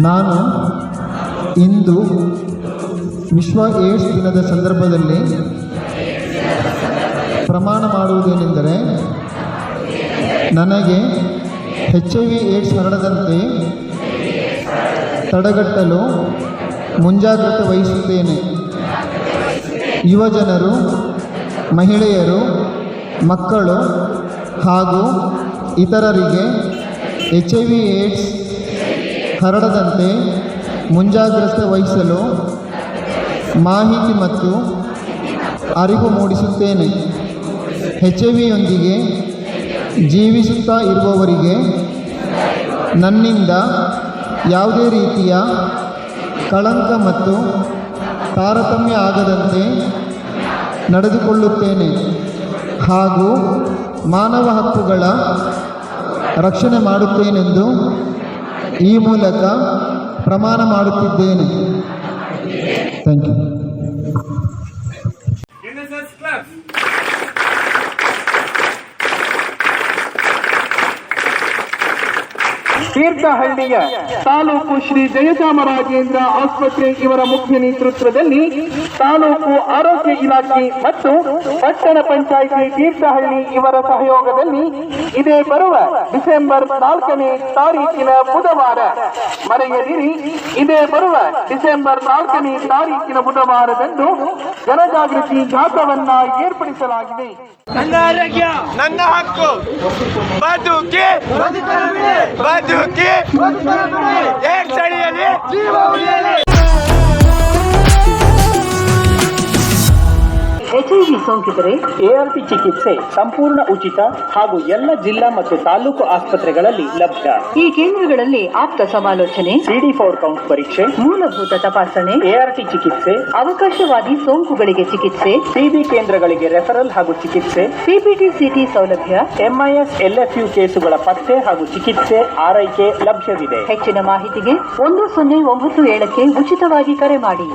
ನಾನು ಇಂದು ವಿಶ್ವ ಏಡ್ಸ್ ದಿನದ ಸಂದರ್ಭದಲ್ಲಿ ಪ್ರಮಾಣ ಮಾಡುವುದೇನೆಂದರೆ, ನನಗೆ HIV ಏಡ್ಸ್ ಹರಡದಂತೆ ತಡೆಗಟ್ಟಲು ಮುಂಜಾಗ್ರತೆ ವಹಿಸುತ್ತೇನೆ. ಯುವಜನರು, ಮಹಿಳೆಯರು, ಮಕ್ಕಳು ಹಾಗೂ ಇತರರಿಗೆ HIV ಏಡ್ಸ್ ಹರಡದಂತೆ ಮುಂಜಾಗ್ರತೆ ವಹಿಸಲು ಮಾಹಿತಿ ಮತ್ತು ಅರಿವು ಮೂಡಿಸುತ್ತೇನೆ. HIV ಯೊಂದಿಗೆ ಜೀವಿಸುತ್ತಾ ಇರುವವರಿಗೆ ನನ್ನಿಂದ ಯಾವುದೇ ರೀತಿಯ ಕಳಂಕ ಮತ್ತು ತಾರತಮ್ಯ ಆಗದಂತೆ ನಡೆದುಕೊಳ್ಳುತ್ತೇನೆ ಹಾಗೂ ಮಾನವ ಹಕ್ಕುಗಳ ರಕ್ಷಣೆ ಮಾಡುತ್ತೇನೆಂದು ಈ ಮೂಲಕ ಪ್ರಮಾಣ ಮಾಡುತ್ತಿದ್ದೇನೆ. Thank you. ತೀರ್ಥಹಳ್ಳಿಯ ತಾಲೂಕು ಶ್ರೀ ಜಯಚಾಮರಾಜೇಂದ್ರ ಆಸ್ಪತ್ರೆ ಇವರ ಮುಖ್ಯ ನೇತೃತ್ವದಲ್ಲಿ ತಾಲೂಕು ಆರೋಗ್ಯ ಇಲಾಖೆ ಮತ್ತು ಪಟ್ಟಣ ಪಂಚಾಯಿತಿ ತೀರ್ಥಹಳ್ಳಿ ಇವರ ಸಹಯೋಗದಲ್ಲಿ ಇದೇ ಬರುವ ಡಿಸೆಂಬರ್ 4ನೇ ತಾರೀಕಿನ ಬುಧವಾರ, ಮರೆಯದಿರಿ, ಇದೇ ಬರುವ ಡಿಸೆಂಬರ್ 4ನೇ ತಾರೀಕಿನ ಬುಧವಾರದಂದು ಜನಜಾಗೃತಿ ಜಾಥಾವನ್ನ ಏರ್ಪಡಿಸಲಾಗಿದೆ. ನನ್ನ ಆರೋಗ್ಯ ನನ್ನ ಹಕ್ಕು, ಬದುಕಿ ಬದುಕಿ ಏಡ್ಸ್ ಅಡಿಯಲ್ಲಿ ಜೀವ ಉಳಿಯಲಿ. HIV ಸೋಂಕಿತರೆ ART ಚಿಕಿತ್ಸೆ ಸಂಪೂರ್ಣ ಉಚಿತ ಹಾಗೂ ಎಲ್ಲ ಜಿಲ್ಲಾ ಮತ್ತು ತಾಲೂಕು ಆಸ್ಪತ್ರೆಗಳಲ್ಲಿ ಲಭ್ಯ. ಈ ಕೇಂದ್ರಗಳಲ್ಲಿ ಆಪ್ತ ಸಮಾಲೋಚನೆ, CD4 ಕೌಂಟ್ ಪರೀಕ್ಷೆ, ಮೂಲಭೂತ ತಪಾಸಣೆ, ART ಚಿಕಿತ್ಸೆ, ಅವಕಾಶವಾದಿ ಸೋಂಕುಗಳಿಗೆ ಚಿಕಿತ್ಸೆ, TB ಕೇಂದ್ರಗಳಿಗೆ ರೆಫರಲ್ ಹಾಗೂ ಚಿಕಿತ್ಸೆ, PPT-CT ಸೌಲಭ್ಯ, MIS LFU ಕೇಸುಗಳ ಪತ್ತೆ ಹಾಗೂ ಚಿಕಿತ್ಸೆ ಆರೈಕೆ ಲಭ್ಯವಿದೆ. ಹೆಚ್ಚಿನ ಮಾಹಿತಿಗೆ 1097ಕ್ಕೆ ಉಚಿತವಾಗಿ ಕರೆ ಮಾಡಿ.